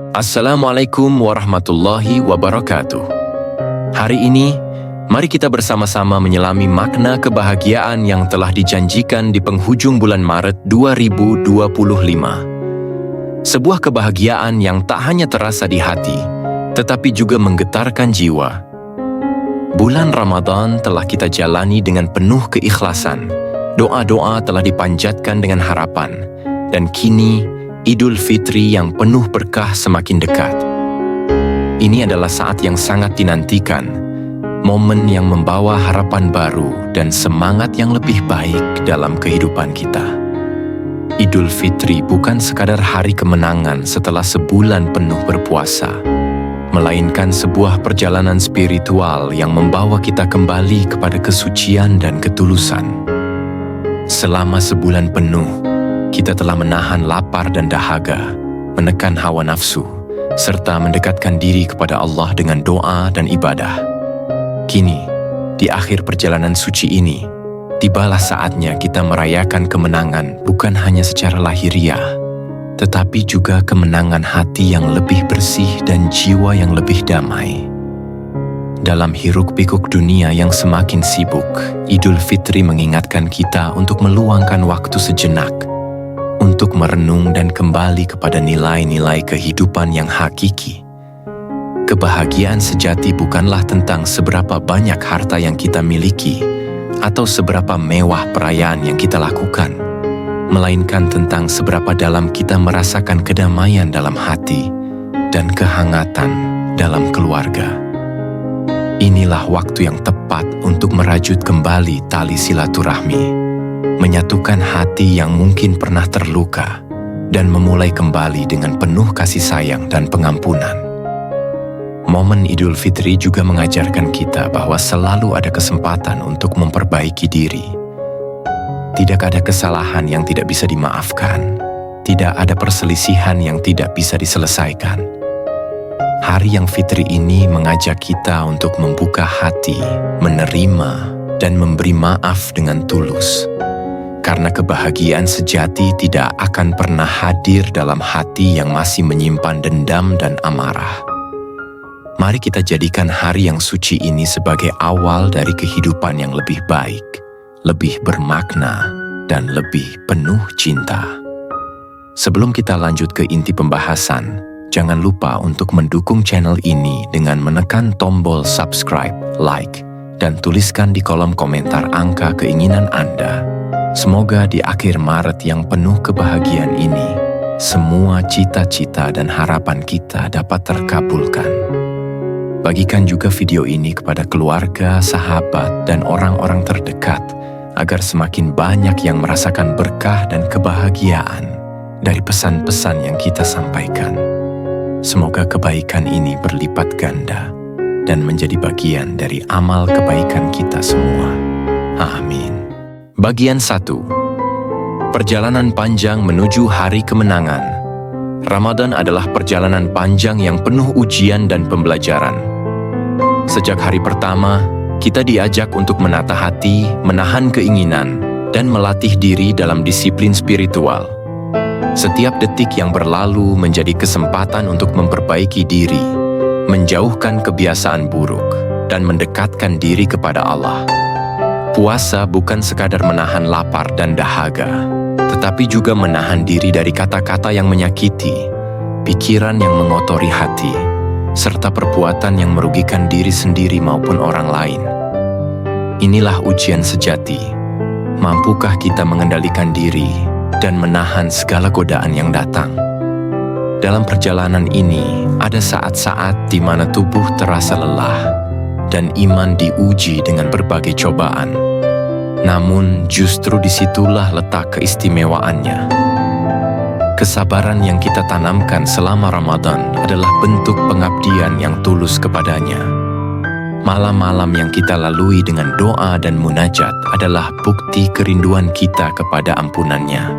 Assalamualaikum warahmatullahi wabarakatuh. Hari ini, mari kita bersama-sama menyelami makna kebahagiaan yang telah dijanjikan di penghujung bulan Maret 2025. Sebuah kebahagiaan yang tak hanya terasa di hati, tetapi juga menggetarkan jiwa. Bulan Ramadan telah kita jalani dengan penuh keikhlasan. Doa-doa telah dipanjatkan dengan harapan, dan kini Idul Fitri yang penuh berkah semakin dekat. Ini adalah saat yang sangat dinantikan, momen yang membawa harapan baru dan semangat yang lebih baik dalam kehidupan kita. Idul Fitri bukan sekadar hari kemenangan setelah sebulan penuh berpuasa, melainkan sebuah perjalanan spiritual yang membawa kita kembali kepada kesucian dan ketulusan. Selama sebulan penuh, kita telah menahan lapar dan dahaga, menekan hawa nafsu, serta mendekatkan diri kepada Allah dengan doa dan ibadah. Kini, di akhir perjalanan suci ini, tibalah saatnya kita merayakan kemenangan bukan hanya secara lahiriah, tetapi juga kemenangan hati yang lebih bersih dan jiwa yang lebih damai. Dalam hiruk-pikuk dunia yang semakin sibuk, Idul Fitri mengingatkan kita untuk meluangkan waktu sejenak, untuk merenung dan kembali kepada nilai-nilai kehidupan yang hakiki. Kebahagiaan sejati bukanlah tentang seberapa banyak harta yang kita miliki atau seberapa mewah perayaan yang kita lakukan, melainkan tentang seberapa dalam kita merasakan kedamaian dalam hati dan kehangatan dalam keluarga. Inilah waktu yang tepat untuk merajut kembali tali silaturahmi, menyatukan hati yang mungkin pernah terluka, dan memulai kembali dengan penuh kasih sayang dan pengampunan. Momen Idul Fitri juga mengajarkan kita bahwa selalu ada kesempatan untuk memperbaiki diri. Tidak ada kesalahan yang tidak bisa dimaafkan, tidak ada perselisihan yang tidak bisa diselesaikan. Hari yang fitri ini mengajak kita untuk membuka hati, menerima, dan memberi maaf dengan tulus. Karena kebahagiaan sejati tidak akan pernah hadir dalam hati yang masih menyimpan dendam dan amarah. Mari kita jadikan hari yang suci ini sebagai awal dari kehidupan yang lebih baik, lebih bermakna, dan lebih penuh cinta. Sebelum kita lanjut ke inti pembahasan, jangan lupa untuk mendukung channel ini dengan menekan tombol subscribe, like, dan tuliskan di kolom komentar angka keinginan Anda. Semoga di akhir Maret yang penuh kebahagiaan ini, semua cita-cita dan harapan kita dapat terkabulkan. Bagikan juga video ini kepada keluarga, sahabat, dan orang-orang terdekat, agar semakin banyak yang merasakan berkah dan kebahagiaan dari pesan-pesan yang kita sampaikan. Semoga kebaikan ini berlipat ganda dan menjadi bagian dari amal kebaikan kita semua. Amin. Bagian 1. Perjalanan panjang menuju hari kemenangan. Ramadan adalah perjalanan panjang yang penuh ujian dan pembelajaran. Sejak hari pertama, kita diajak untuk menata hati, menahan keinginan, dan melatih diri dalam disiplin spiritual. Setiap detik yang berlalu menjadi kesempatan untuk memperbaiki diri, menjauhkan kebiasaan buruk, dan mendekatkan diri kepada Allah. Puasa bukan sekadar menahan lapar dan dahaga, tetapi juga menahan diri dari kata-kata yang menyakiti, pikiran yang mengotori hati, serta perbuatan yang merugikan diri sendiri maupun orang lain. Inilah ujian sejati. Mampukah kita mengendalikan diri dan menahan segala godaan yang datang? Dalam perjalanan ini, ada saat-saat di mana tubuh terasa lelah dan iman diuji dengan berbagai cobaan. Namun, justru disitulah letak keistimewaannya. Kesabaran yang kita tanamkan selama Ramadan adalah bentuk pengabdian yang tulus kepadanya. Malam-malam yang kita lalui dengan doa dan munajat adalah bukti kerinduan kita kepada ampunannya.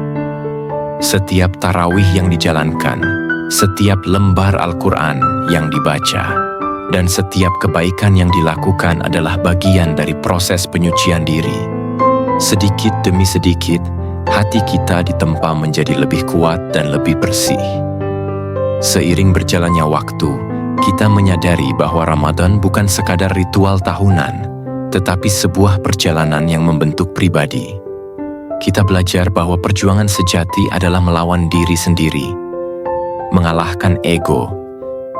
Setiap tarawih yang dijalankan, setiap lembar Al-Quran yang dibaca, dan setiap kebaikan yang dilakukan adalah bagian dari proses penyucian diri. Sedikit demi sedikit, hati kita ditempa menjadi lebih kuat dan lebih bersih. Seiring berjalannya waktu, kita menyadari bahwa Ramadan bukan sekadar ritual tahunan, tetapi sebuah perjalanan yang membentuk pribadi. Kita belajar bahwa perjuangan sejati adalah melawan diri sendiri, mengalahkan ego,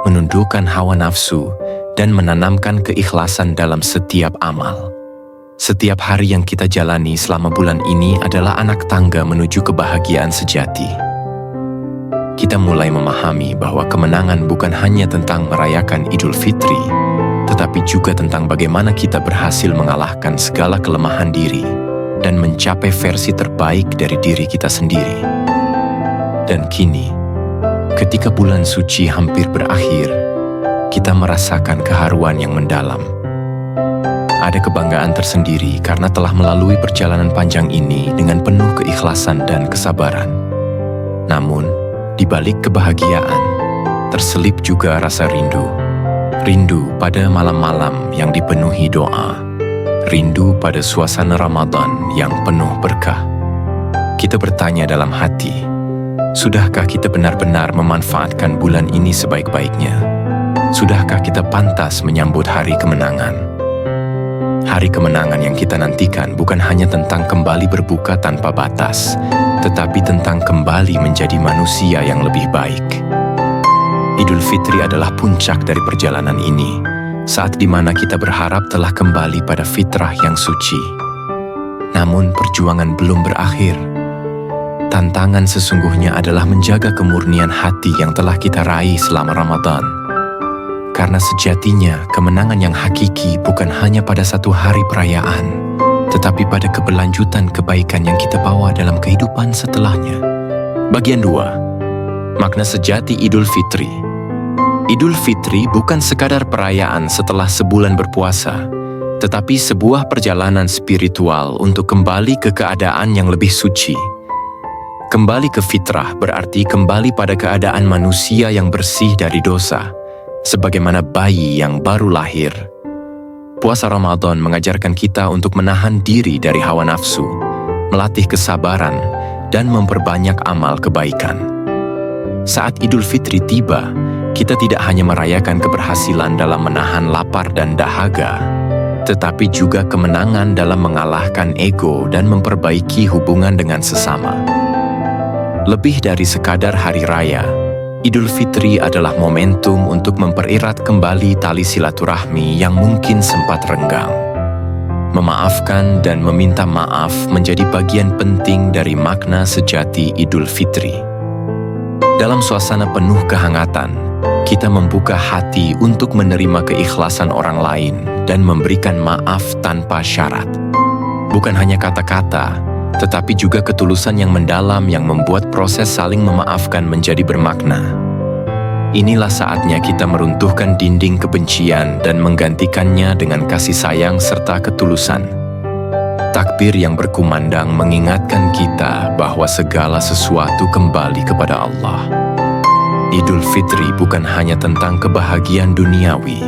menundukkan hawa nafsu, dan menanamkan keikhlasan dalam setiap amal. Setiap hari yang kita jalani selama bulan ini adalah anak tangga menuju kebahagiaan sejati. Kita mulai memahami bahwa kemenangan bukan hanya tentang merayakan Idul Fitri, tetapi juga tentang bagaimana kita berhasil mengalahkan segala kelemahan diri dan mencapai versi terbaik dari diri kita sendiri. Dan kini, ketika bulan suci hampir berakhir, kita merasakan keharuan yang mendalam. Ada kebanggaan tersendiri karena telah melalui perjalanan panjang ini dengan penuh keikhlasan dan kesabaran. Namun, di balik kebahagiaan, terselip juga rasa rindu. Rindu pada malam-malam yang dipenuhi doa. Rindu pada suasana Ramadan yang penuh berkah. Kita bertanya dalam hati, sudahkah kita benar-benar memanfaatkan bulan ini sebaik-baiknya? Sudahkah kita pantas menyambut hari kemenangan? Hari kemenangan yang kita nantikan bukan hanya tentang kembali berbuka tanpa batas, tetapi tentang kembali menjadi manusia yang lebih baik. Idul Fitri adalah puncak dari perjalanan ini, saat dimana kita berharap telah kembali pada fitrah yang suci. Namun perjuangan belum berakhir. Tantangan sesungguhnya adalah menjaga kemurnian hati yang telah kita raih selama Ramadan. Karena sejatinya kemenangan yang hakiki bukan hanya pada satu hari perayaan, tetapi pada keberlanjutan kebaikan yang kita bawa dalam kehidupan setelahnya. Bagian 2. Makna sejati Idul Fitri. Idul Fitri bukan sekadar perayaan setelah sebulan berpuasa, tetapi sebuah perjalanan spiritual untuk kembali ke keadaan yang lebih suci. Kembali ke fitrah berarti kembali pada keadaan manusia yang bersih dari dosa, sebagaimana bayi yang baru lahir. Puasa Ramadan mengajarkan kita untuk menahan diri dari hawa nafsu, melatih kesabaran, dan memperbanyak amal kebaikan. Saat Idul Fitri tiba, kita tidak hanya merayakan keberhasilan dalam menahan lapar dan dahaga, tetapi juga kemenangan dalam mengalahkan ego dan memperbaiki hubungan dengan sesama. Lebih dari sekadar hari raya, Idul Fitri adalah momentum untuk mempererat kembali tali silaturahmi yang mungkin sempat renggang. Memaafkan dan meminta maaf menjadi bagian penting dari makna sejati Idul Fitri. Dalam suasana penuh kehangatan, kita membuka hati untuk menerima keikhlasan orang lain dan memberikan maaf tanpa syarat. Bukan hanya kata-kata, tetapi juga ketulusan yang mendalam yang membuat proses saling memaafkan menjadi bermakna. Inilah saatnya kita meruntuhkan dinding kebencian dan menggantikannya dengan kasih sayang serta ketulusan. Takbir yang berkumandang mengingatkan kita bahwa segala sesuatu kembali kepada Allah. Idul Fitri bukan hanya tentang kebahagiaan duniawi,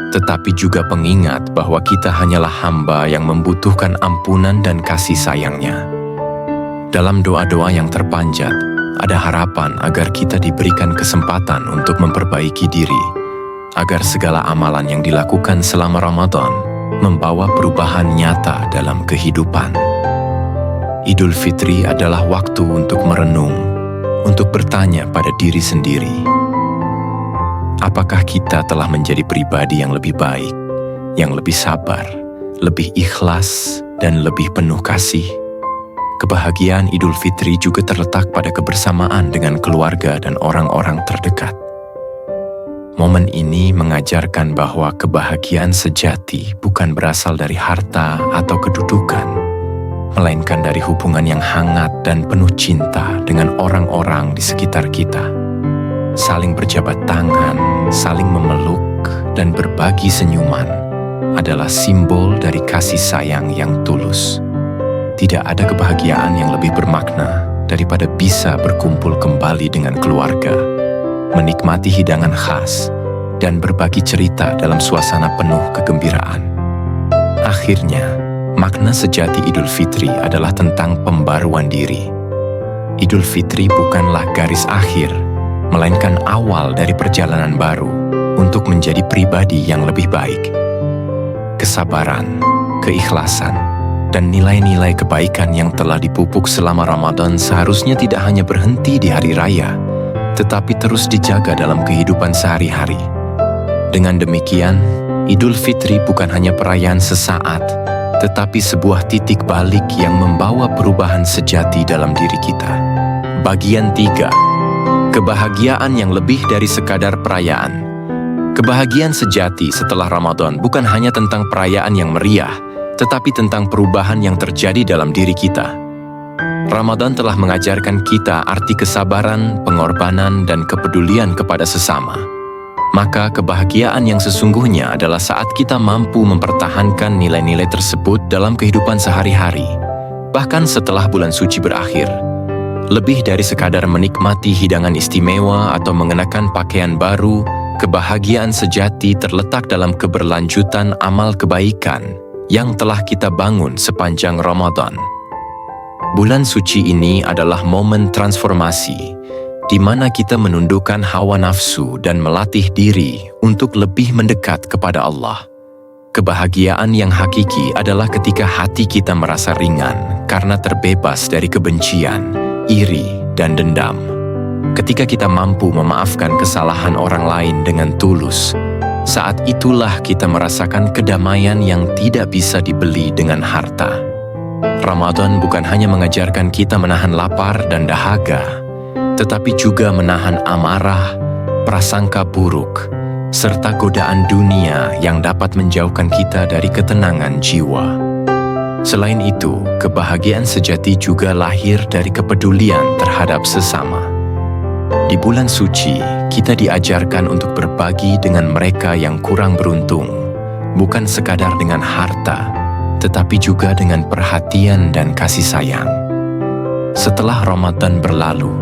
tetapi juga pengingat bahwa kita hanyalah hamba yang membutuhkan ampunan dan kasih sayangnya. Dalam doa-doa yang terpanjat, ada harapan agar kita diberikan kesempatan untuk memperbaiki diri, agar segala amalan yang dilakukan selama Ramadan membawa perubahan nyata dalam kehidupan. Idul Fitri adalah waktu untuk merenung, untuk bertanya pada diri sendiri, apakah kita telah menjadi pribadi yang lebih baik, yang lebih sabar, lebih ikhlas, dan lebih penuh kasih? Kebahagiaan Idul Fitri juga terletak pada kebersamaan dengan keluarga dan orang-orang terdekat. Momen ini mengajarkan bahwa kebahagiaan sejati bukan berasal dari harta atau kedudukan, melainkan dari hubungan yang hangat dan penuh cinta dengan orang-orang di sekitar kita. Saling berjabat tangan, saling memeluk, dan berbagi senyuman adalah simbol dari kasih sayang yang tulus. Tidak ada kebahagiaan yang lebih bermakna daripada bisa berkumpul kembali dengan keluarga, menikmati hidangan khas, dan berbagi cerita dalam suasana penuh kegembiraan. Akhirnya, makna sejati Idul Fitri adalah tentang pembaruan diri. Idul Fitri bukanlah garis akhir, melainkan awal dari perjalanan baru untuk menjadi pribadi yang lebih baik. Kesabaran, keikhlasan, dan nilai-nilai kebaikan yang telah dipupuk selama Ramadan seharusnya tidak hanya berhenti di hari raya, tetapi terus dijaga dalam kehidupan sehari-hari. Dengan demikian, Idul Fitri bukan hanya perayaan sesaat, tetapi sebuah titik balik yang membawa perubahan sejati dalam diri kita. Bagian 3. Kebahagiaan yang lebih dari sekadar perayaan. Kebahagiaan sejati setelah Ramadan bukan hanya tentang perayaan yang meriah, tetapi tentang perubahan yang terjadi dalam diri kita. Ramadan telah mengajarkan kita arti kesabaran, pengorbanan, dan kepedulian kepada sesama. Maka kebahagiaan yang sesungguhnya adalah saat kita mampu mempertahankan nilai-nilai tersebut dalam kehidupan sehari-hari, bahkan setelah bulan suci berakhir. Lebih dari sekadar menikmati hidangan istimewa atau mengenakan pakaian baru, kebahagiaan sejati terletak dalam keberlanjutan amal kebaikan yang telah kita bangun sepanjang Ramadan. Bulan suci ini adalah momen transformasi, di mana kita menundukkan hawa nafsu dan melatih diri untuk lebih mendekat kepada Allah. Kebahagiaan yang hakiki adalah ketika hati kita merasa ringan karena terbebas dari kebencian, iri, dan dendam. Ketika kita mampu memaafkan kesalahan orang lain dengan tulus, saat itulah kita merasakan kedamaian yang tidak bisa dibeli dengan harta. Ramadan bukan hanya mengajarkan kita menahan lapar dan dahaga, tetapi juga menahan amarah, prasangka buruk, serta godaan dunia yang dapat menjauhkan kita dari ketenangan jiwa. Selain itu, kebahagiaan sejati juga lahir dari kepedulian terhadap sesama. Di bulan suci, kita diajarkan untuk berbagi dengan mereka yang kurang beruntung, bukan sekadar dengan harta, tetapi juga dengan perhatian dan kasih sayang. Setelah Ramadan berlalu,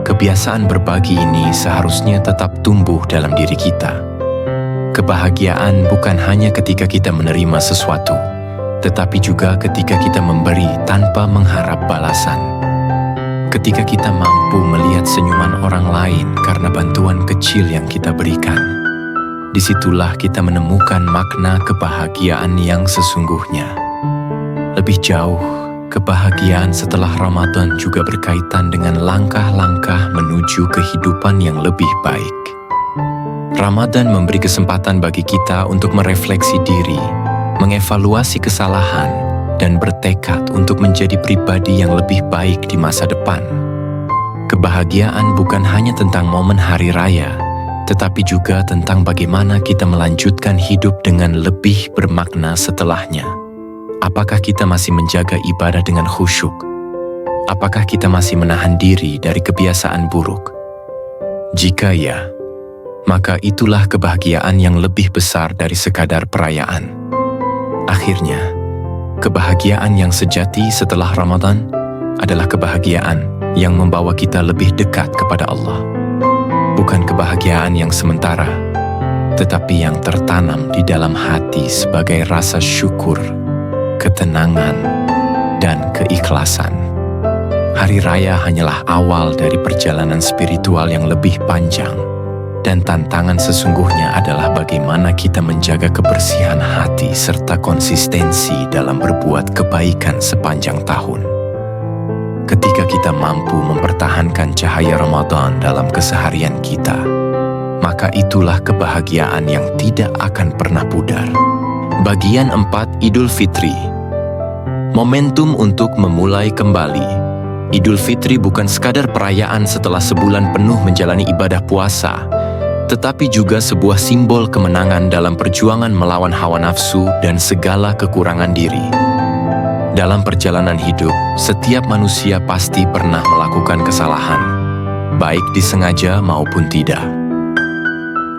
kebiasaan berbagi ini seharusnya tetap tumbuh dalam diri kita. Kebahagiaan bukan hanya ketika kita menerima sesuatu, tetapi juga ketika kita memberi tanpa mengharap balasan. Ketika kita mampu melihat senyuman orang lain karena bantuan kecil yang kita berikan, disitulah kita menemukan makna kebahagiaan yang sesungguhnya. Lebih jauh, kebahagiaan setelah Ramadan juga berkaitan dengan langkah-langkah menuju kehidupan yang lebih baik. Ramadan memberi kesempatan bagi kita untuk merefleksi diri, mengevaluasi kesalahan, dan bertekad untuk menjadi pribadi yang lebih baik di masa depan. Kebahagiaan bukan hanya tentang momen hari raya, tetapi juga tentang bagaimana kita melanjutkan hidup dengan lebih bermakna setelahnya. Apakah kita masih menjaga ibadah dengan khusyuk? Apakah kita masih menahan diri dari kebiasaan buruk? Jika ya, maka itulah kebahagiaan yang lebih besar dari sekadar perayaan. Akhirnya, kebahagiaan yang sejati setelah Ramadan adalah kebahagiaan yang membawa kita lebih dekat kepada Allah. Bukan kebahagiaan yang sementara, tetapi yang tertanam di dalam hati sebagai rasa syukur, ketenangan, dan keikhlasan. Hari raya hanyalah awal dari perjalanan spiritual yang lebih panjang, dan tantangan sesungguhnya adalah bagaimana kita menjaga kebersihan hati serta konsistensi dalam berbuat kebaikan sepanjang tahun. Ketika kita mampu mempertahankan cahaya Ramadan dalam keseharian kita, maka itulah kebahagiaan yang tidak akan pernah pudar. Bagian 4, Idul Fitri. Momentum untuk memulai kembali. Idul Fitri bukan sekadar perayaan setelah sebulan penuh menjalani ibadah puasa, tetapi juga sebuah simbol kemenangan dalam perjuangan melawan hawa nafsu dan segala kekurangan diri. Dalam perjalanan hidup, setiap manusia pasti pernah melakukan kesalahan, baik disengaja maupun tidak.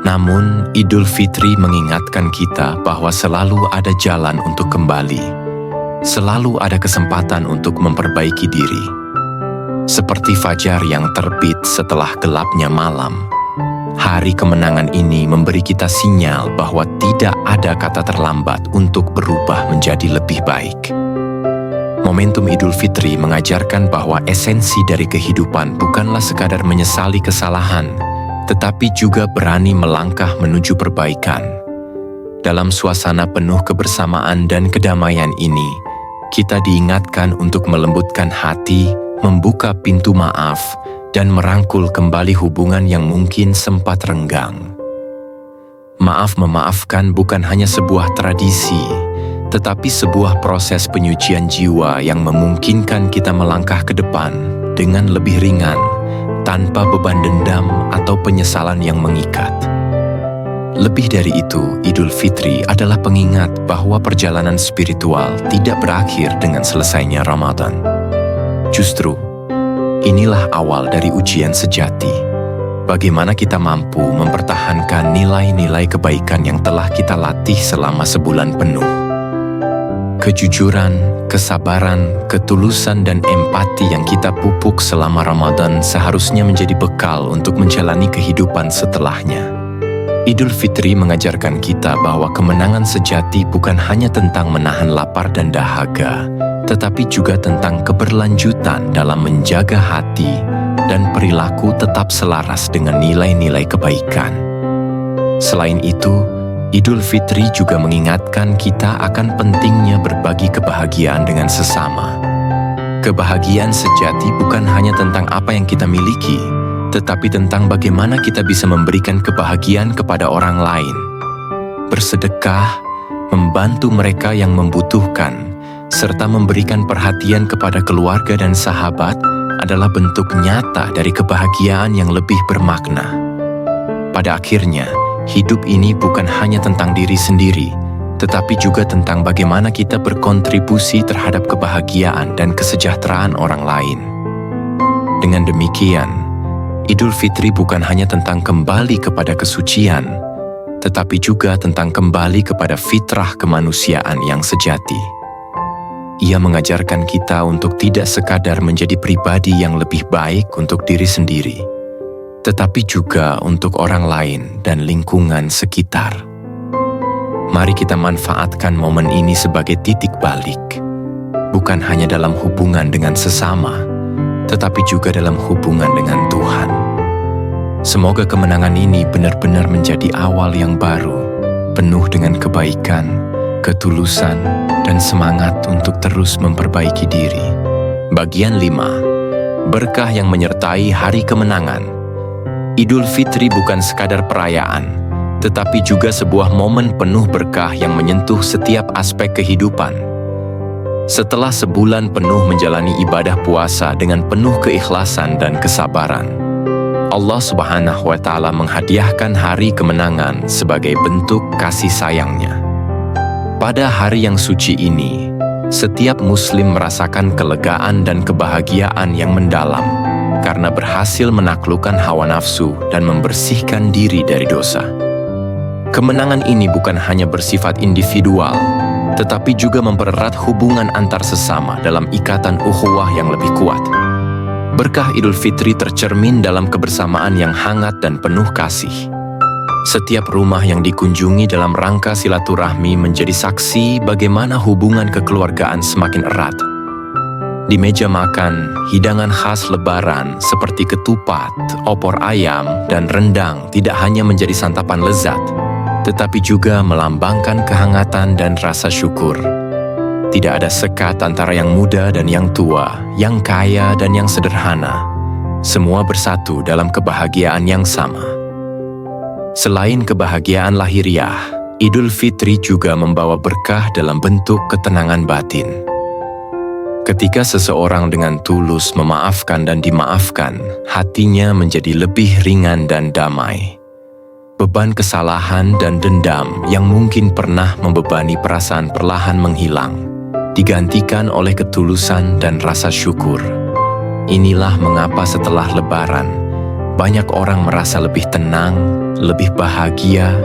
Namun, Idul Fitri mengingatkan kita bahwa selalu ada jalan untuk kembali. Selalu ada kesempatan untuk memperbaiki diri. Seperti fajar yang terbit setelah gelapnya malam, hari kemenangan ini memberi kita sinyal bahwa tidak ada kata terlambat untuk berubah menjadi lebih baik. Momentum Idul Fitri mengajarkan bahwa esensi dari kehidupan bukanlah sekadar menyesali kesalahan, tetapi juga berani melangkah menuju perbaikan. Dalam suasana penuh kebersamaan dan kedamaian ini, kita diingatkan untuk melembutkan hati, membuka pintu maaf, dan merangkul kembali hubungan yang mungkin sempat renggang. Maaf memaafkan bukan hanya sebuah tradisi, tetapi sebuah proses penyucian jiwa yang memungkinkan kita melangkah ke depan dengan lebih ringan, tanpa beban dendam atau penyesalan yang mengikat. Lebih dari itu, Idul Fitri adalah pengingat bahwa perjalanan spiritual tidak berakhir dengan selesainya Ramadan. Justru, inilah awal dari ujian sejati. Bagaimana kita mampu mempertahankan nilai-nilai kebaikan yang telah kita latih selama sebulan penuh. Kejujuran, kesabaran, ketulusan, dan empati yang kita pupuk selama Ramadan seharusnya menjadi bekal untuk menjalani kehidupan setelahnya. Idul Fitri mengajarkan kita bahwa kemenangan sejati bukan hanya tentang menahan lapar dan dahaga, tetapi juga tentang keberlanjutan dalam menjaga hati dan perilaku tetap selaras dengan nilai-nilai kebaikan. Selain itu, Idul Fitri juga mengingatkan kita akan pentingnya berbagi kebahagiaan dengan sesama. Kebahagiaan sejati bukan hanya tentang apa yang kita miliki, tetapi tentang bagaimana kita bisa memberikan kebahagiaan kepada orang lain. Bersedekah, membantu mereka yang membutuhkan, serta memberikan perhatian kepada keluarga dan sahabat adalah bentuk nyata dari kebahagiaan yang lebih bermakna. Pada akhirnya, hidup ini bukan hanya tentang diri sendiri, tetapi juga tentang bagaimana kita berkontribusi terhadap kebahagiaan dan kesejahteraan orang lain. Dengan demikian, Idul Fitri bukan hanya tentang kembali kepada kesucian, tetapi juga tentang kembali kepada fitrah kemanusiaan yang sejati. Ia mengajarkan kita untuk tidak sekadar menjadi pribadi yang lebih baik untuk diri sendiri, tetapi juga untuk orang lain dan lingkungan sekitar. Mari kita manfaatkan momen ini sebagai titik balik, bukan hanya dalam hubungan dengan sesama, tetapi juga dalam hubungan dengan Tuhan. Semoga kemenangan ini benar-benar menjadi awal yang baru, penuh dengan kebaikan, ketulusan, dan semangat untuk terus memperbaiki diri. Bagian 5. Berkah yang menyertai hari kemenangan. Idul Fitri bukan sekadar perayaan, tetapi juga sebuah momen penuh berkah yang menyentuh setiap aspek kehidupan. Setelah sebulan penuh menjalani ibadah puasa dengan penuh keikhlasan dan kesabaran, Allah Subhanahu wa Ta'ala menghadiahkan hari kemenangan sebagai bentuk kasih sayangnya. Pada hari yang suci ini, setiap Muslim merasakan kelegaan dan kebahagiaan yang mendalam karena berhasil menaklukkan hawa nafsu dan membersihkan diri dari dosa. Kemenangan ini bukan hanya bersifat individual, tetapi juga mempererat hubungan antar sesama dalam ikatan ukhuwah yang lebih kuat. Berkah Idul Fitri tercermin dalam kebersamaan yang hangat dan penuh kasih. Setiap rumah yang dikunjungi dalam rangka silaturahmi menjadi saksi bagaimana hubungan kekeluargaan semakin erat. Di meja makan, hidangan khas Lebaran seperti ketupat, opor ayam, dan rendang tidak hanya menjadi santapan lezat, tetapi juga melambangkan kehangatan dan rasa syukur. Tidak ada sekat antara yang muda dan yang tua, yang kaya dan yang sederhana. Semua bersatu dalam kebahagiaan yang sama. Selain kebahagiaan lahiriah, Idul Fitri juga membawa berkah dalam bentuk ketenangan batin. Ketika seseorang dengan tulus memaafkan dan dimaafkan, hatinya menjadi lebih ringan dan damai. Beban kesalahan dan dendam yang mungkin pernah membebani perasaan perlahan menghilang, digantikan oleh ketulusan dan rasa syukur. Inilah mengapa setelah Lebaran, banyak orang merasa lebih tenang, lebih bahagia,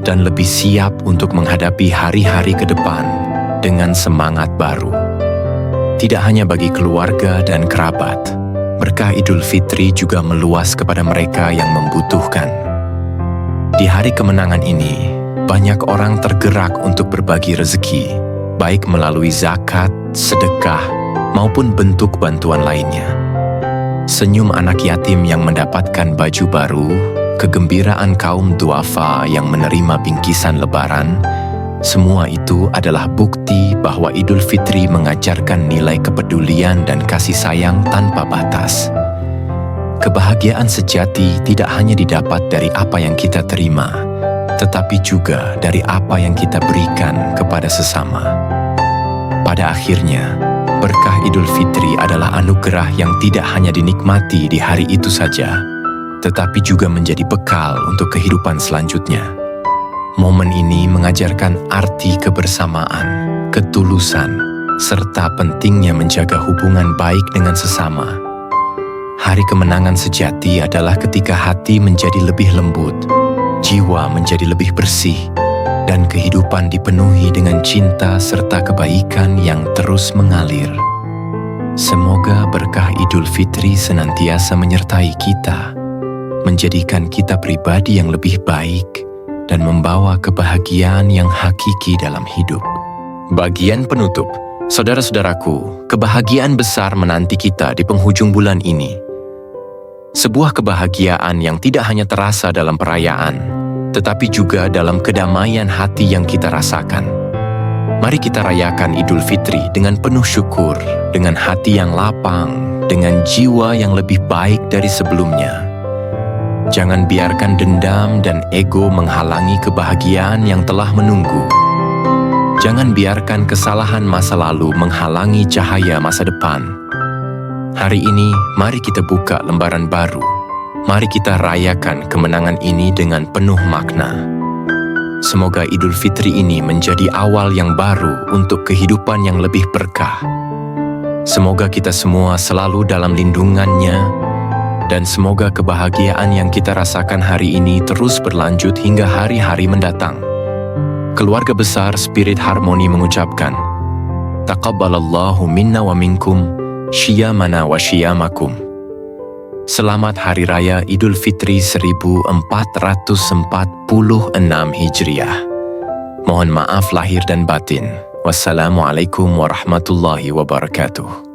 dan lebih siap untuk menghadapi hari-hari ke depan dengan semangat baru. Tidak hanya bagi keluarga dan kerabat, berkah Idul Fitri juga meluas kepada mereka yang membutuhkan. Di hari kemenangan ini, banyak orang tergerak untuk berbagi rezeki, baik melalui zakat, sedekah, maupun bentuk bantuan lainnya. Senyum anak yatim yang mendapatkan baju baru, kegembiraan kaum duafa yang menerima bingkisan lebaran, semua itu adalah bukti bahwa Idul Fitri mengajarkan nilai kepedulian dan kasih sayang tanpa batas. Kebahagiaan sejati tidak hanya didapat dari apa yang kita terima, tetapi juga dari apa yang kita berikan kepada sesama. Pada akhirnya, berkah Idul Fitri adalah anugerah yang tidak hanya dinikmati di hari itu saja, tetapi juga menjadi bekal untuk kehidupan selanjutnya. Momen ini mengajarkan arti kebersamaan, ketulusan, serta pentingnya menjaga hubungan baik dengan sesama. Hari kemenangan sejati adalah ketika hati menjadi lebih lembut, jiwa menjadi lebih bersih, dan kehidupan dipenuhi dengan cinta serta kebaikan yang terus mengalir. Semoga berkah Idul Fitri senantiasa menyertai kita, menjadikan kita pribadi yang lebih baik, dan membawa kebahagiaan yang hakiki dalam hidup. Bagian penutup, saudara-saudaraku, kebahagiaan besar menanti kita di penghujung bulan ini. Sebuah kebahagiaan yang tidak hanya terasa dalam perayaan, tetapi juga dalam kedamaian hati yang kita rasakan. Mari kita rayakan Idul Fitri dengan penuh syukur, dengan hati yang lapang, dengan jiwa yang lebih baik dari sebelumnya. Jangan biarkan dendam dan ego menghalangi kebahagiaan yang telah menunggu. Jangan biarkan kesalahan masa lalu menghalangi cahaya masa depan. Hari ini, mari kita buka lembaran baru. Mari kita rayakan kemenangan ini dengan penuh makna. Semoga Idul Fitri ini menjadi awal yang baru untuk kehidupan yang lebih berkah. Semoga kita semua selalu dalam lindungannya, dan semoga kebahagiaan yang kita rasakan hari ini terus berlanjut hingga hari-hari mendatang. Keluarga besar Spirit Harmoni mengucapkan, Taqabbalallahu minna wa minkum, syiyamana wa syiyamakum. Selamat Hari Raya Idul Fitri 1446 Hijriah. Mohon maaf lahir dan batin. Wassalamualaikum warahmatullahi wabarakatuh.